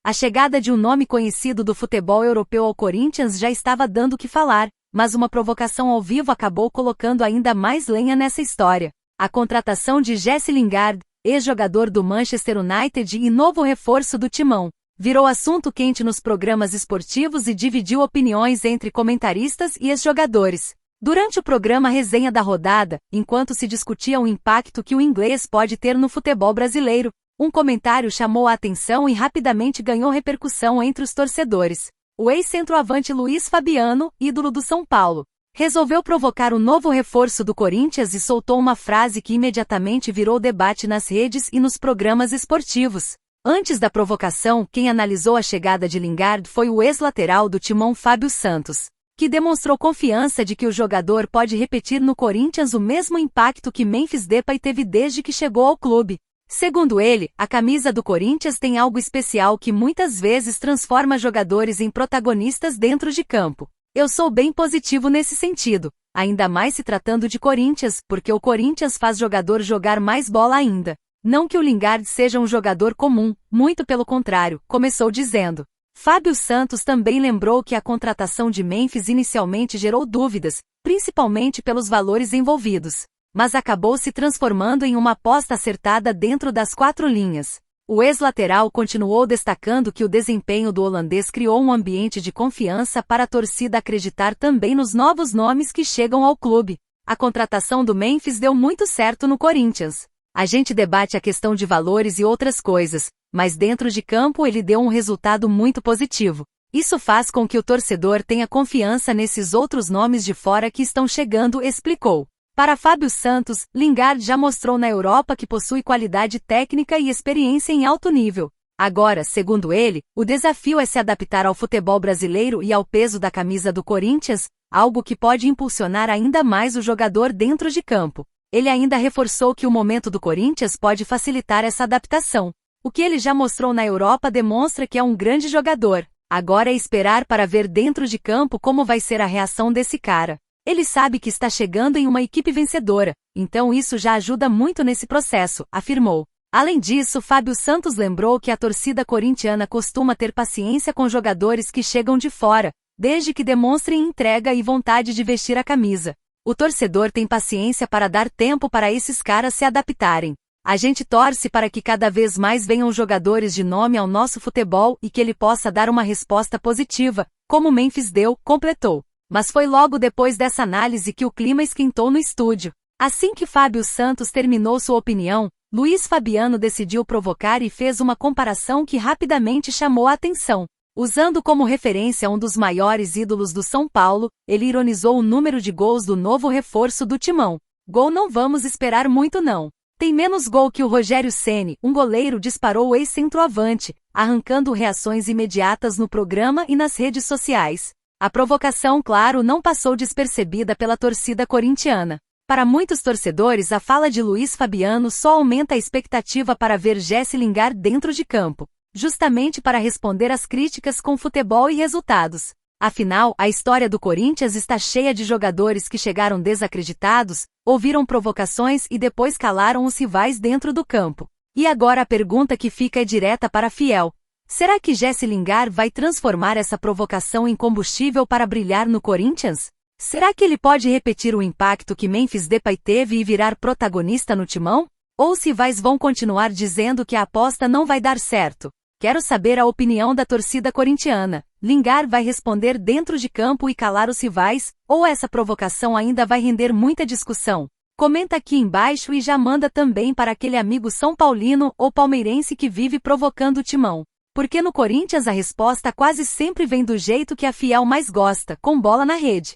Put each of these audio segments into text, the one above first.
A chegada de um nome conhecido do futebol europeu ao Corinthians já estava dando o que falar, mas uma provocação ao vivo acabou colocando ainda mais lenha nessa história. A contratação de Jesse Lingard, ex-jogador do Manchester United e novo reforço do Timão, virou assunto quente nos programas esportivos e dividiu opiniões entre comentaristas e ex-jogadores. Durante o programa Resenha da Rodada, enquanto se discutia o impacto que o inglês pode ter no futebol brasileiro, um comentário chamou a atenção e rapidamente ganhou repercussão entre os torcedores. O ex-centroavante Luís Fabiano, ídolo do São Paulo, resolveu provocar o novo reforço do Corinthians e soltou uma frase que imediatamente virou debate nas redes e nos programas esportivos. Antes da provocação, quem analisou a chegada de Lingard foi o ex-lateral do Timão Fábio Santos, que demonstrou confiança de que o jogador pode repetir no Corinthians o mesmo impacto que Memphis Depay teve desde que chegou ao clube. Segundo ele, a camisa do Corinthians tem algo especial que muitas vezes transforma jogadores em protagonistas dentro de campo. Eu sou bem positivo nesse sentido, ainda mais se tratando de Corinthians, porque o Corinthians faz jogador jogar mais bola ainda. Não que o Lingard seja um jogador comum, muito pelo contrário, começou dizendo. Fábio Santos também lembrou que a contratação de Memphis inicialmente gerou dúvidas, principalmente pelos valores envolvidos, mas acabou se transformando em uma aposta acertada dentro das quatro linhas. O ex-lateral continuou destacando que o desempenho do holandês criou um ambiente de confiança para a torcida acreditar também nos novos nomes que chegam ao clube. A contratação do Memphis deu muito certo no Corinthians. A gente debate a questão de valores e outras coisas, mas dentro de campo ele deu um resultado muito positivo. Isso faz com que o torcedor tenha confiança nesses outros nomes de fora que estão chegando, explicou. Para Fábio Santos, Lingard já mostrou na Europa que possui qualidade técnica e experiência em alto nível. Agora, segundo ele, o desafio é se adaptar ao futebol brasileiro e ao peso da camisa do Corinthians, algo que pode impulsionar ainda mais o jogador dentro de campo. Ele ainda reforçou que o momento do Corinthians pode facilitar essa adaptação. O que ele já mostrou na Europa demonstra que é um grande jogador. Agora é esperar para ver dentro de campo como vai ser a reação desse cara. Ele sabe que está chegando em uma equipe vencedora, então isso já ajuda muito nesse processo, afirmou. Além disso, Fábio Santos lembrou que a torcida corintiana costuma ter paciência com jogadores que chegam de fora, desde que demonstrem entrega e vontade de vestir a camisa. O torcedor tem paciência para dar tempo para esses caras se adaptarem. A gente torce para que cada vez mais venham jogadores de nome ao nosso futebol e que ele possa dar uma resposta positiva, como Memphis deu, completou. Mas foi logo depois dessa análise que o clima esquentou no estúdio. Assim que Fábio Santos terminou sua opinião, Luís Fabiano decidiu provocar e fez uma comparação que rapidamente chamou a atenção. Usando como referência um dos maiores ídolos do São Paulo, ele ironizou o número de gols do novo reforço do Timão. Gol não vamos esperar muito não. Tem menos gol que o Rogério Ceni, um goleiro, disparou o ex-centroavante, arrancando reações imediatas no programa e nas redes sociais. A provocação, claro, não passou despercebida pela torcida corintiana. Para muitos torcedores, a fala de Luís Fabiano só aumenta a expectativa para ver Jesse Lingard dentro de campo, justamente para responder às críticas com futebol e resultados. Afinal, a história do Corinthians está cheia de jogadores que chegaram desacreditados, ouviram provocações e depois calaram os rivais dentro do campo. E agora a pergunta que fica é direta para Fiel. Será que Jesse Lingard vai transformar essa provocação em combustível para brilhar no Corinthians? Será que ele pode repetir o impacto que Memphis Depay teve e virar protagonista no Timão? Ou se rivais vão continuar dizendo que a aposta não vai dar certo? Quero saber a opinião da torcida corintiana. Lingard vai responder dentro de campo e calar os rivais, ou essa provocação ainda vai render muita discussão? Comenta aqui embaixo e já manda também para aquele amigo são paulino ou palmeirense que vive provocando o Timão. Porque no Corinthians a resposta quase sempre vem do jeito que a Fiel mais gosta, com bola na rede.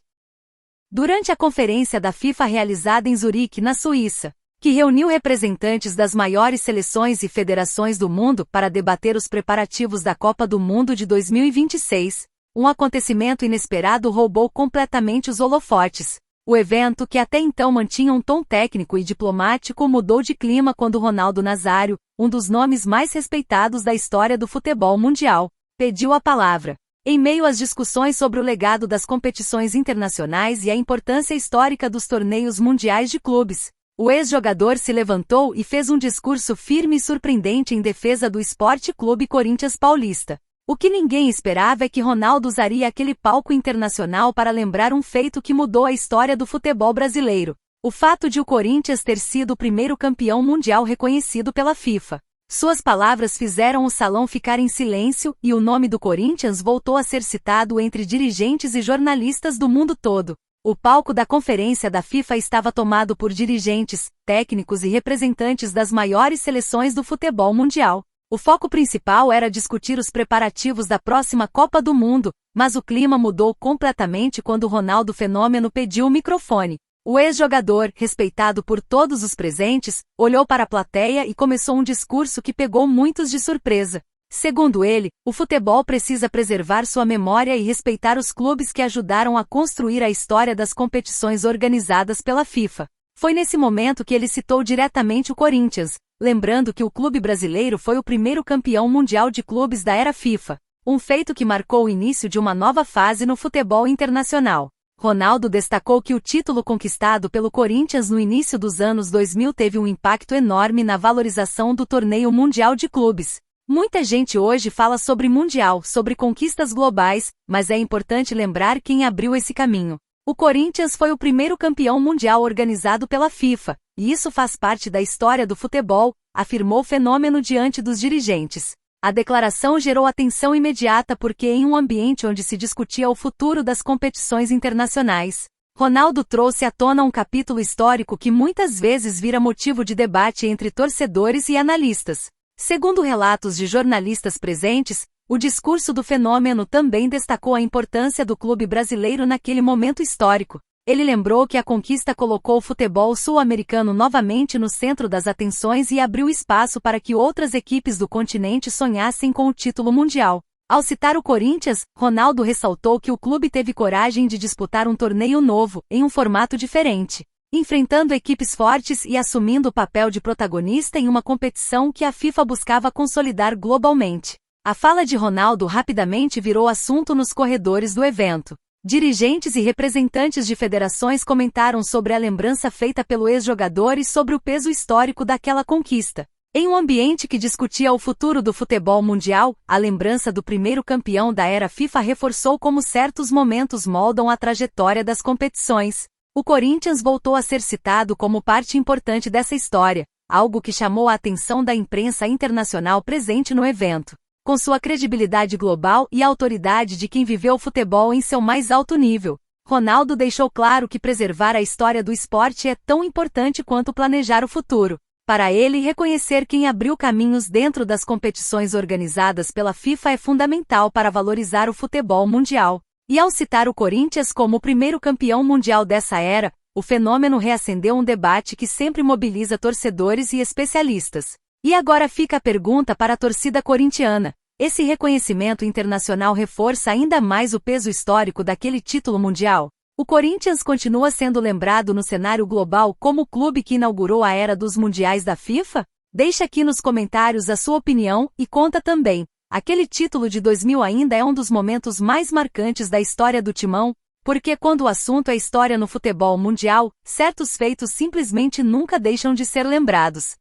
Durante a conferência da FIFA realizada em Zurique, na Suíça, que reuniu representantes das maiores seleções e federações do mundo para debater os preparativos da Copa do Mundo de 2026, um acontecimento inesperado roubou completamente os holofotes. O evento, que até então mantinha um tom técnico e diplomático, mudou de clima quando Ronaldo Nazário, um dos nomes mais respeitados da história do futebol mundial, pediu a palavra. Em meio às discussões sobre o legado das competições internacionais e a importância histórica dos torneios mundiais de clubes, O ex-jogador se levantou e fez um discurso firme e surpreendente em defesa do Esporte Clube Corinthians Paulista. O que ninguém esperava é que Ronaldo usaria aquele palco internacional para lembrar um feito que mudou a história do futebol brasileiro: o fato de o Corinthians ter sido o primeiro campeão mundial reconhecido pela FIFA. Suas palavras fizeram o salão ficar em silêncio e o nome do Corinthians voltou a ser citado entre dirigentes e jornalistas do mundo todo. O palco da conferência da FIFA estava tomado por dirigentes, técnicos e representantes das maiores seleções do futebol mundial. O foco principal era discutir os preparativos da próxima Copa do Mundo, mas o clima mudou completamente quando Ronaldo Fenômeno pediu o microfone. O ex-jogador, respeitado por todos os presentes, olhou para a plateia e começou um discurso que pegou muitos de surpresa. Segundo ele, o futebol precisa preservar sua memória e respeitar os clubes que ajudaram a construir a história das competições organizadas pela FIFA. Foi nesse momento que ele citou diretamente o Corinthians, lembrando que o clube brasileiro foi o primeiro campeão mundial de clubes da era FIFA, um feito que marcou o início de uma nova fase no futebol internacional. Ronaldo destacou que o título conquistado pelo Corinthians no início dos anos 2000 teve um impacto enorme na valorização do torneio mundial de clubes. Muita gente hoje fala sobre mundial, sobre conquistas globais, mas é importante lembrar quem abriu esse caminho. O Corinthians foi o primeiro campeão mundial organizado pela FIFA, e isso faz parte da história do futebol, afirmou Fenômeno diante dos dirigentes. A declaração gerou atenção imediata porque em um ambiente onde se discutia o futuro das competições internacionais, Ronaldo trouxe à tona um capítulo histórico que muitas vezes vira motivo de debate entre torcedores e analistas. Segundo relatos de jornalistas presentes, o discurso do Fenômeno também destacou a importância do clube brasileiro naquele momento histórico. Ele lembrou que a conquista colocou o futebol sul-americano novamente no centro das atenções e abriu espaço para que outras equipes do continente sonhassem com o título mundial. Ao citar o Corinthians, Ronaldo ressaltou que o clube teve coragem de disputar um torneio novo, em um formato diferente, enfrentando equipes fortes e assumindo o papel de protagonista em uma competição que a FIFA buscava consolidar globalmente. A fala de Ronaldo rapidamente virou assunto nos corredores do evento. Dirigentes e representantes de federações comentaram sobre a lembrança feita pelo ex-jogador e sobre o peso histórico daquela conquista. Em um ambiente que discutia o futuro do futebol mundial, a lembrança do primeiro campeão da era FIFA reforçou como certos momentos moldam a trajetória das competições. O Corinthians voltou a ser citado como parte importante dessa história, algo que chamou a atenção da imprensa internacional presente no evento. Com sua credibilidade global e a autoridade de quem viveu o futebol em seu mais alto nível, Ronaldo deixou claro que preservar a história do esporte é tão importante quanto planejar o futuro. Para ele, reconhecer quem abriu caminhos dentro das competições organizadas pela FIFA é fundamental para valorizar o futebol mundial. E ao citar o Corinthians como o primeiro campeão mundial dessa era, o Fenômeno reacendeu um debate que sempre mobiliza torcedores e especialistas. E agora fica a pergunta para a torcida corintiana: esse reconhecimento internacional reforça ainda mais o peso histórico daquele título mundial? O Corinthians continua sendo lembrado no cenário global como o clube que inaugurou a era dos mundiais da FIFA? Deixa aqui nos comentários a sua opinião e conta também: aquele título de 2000 ainda é um dos momentos mais marcantes da história do Timão? Porque quando o assunto é história no futebol mundial, certos feitos simplesmente nunca deixam de ser lembrados.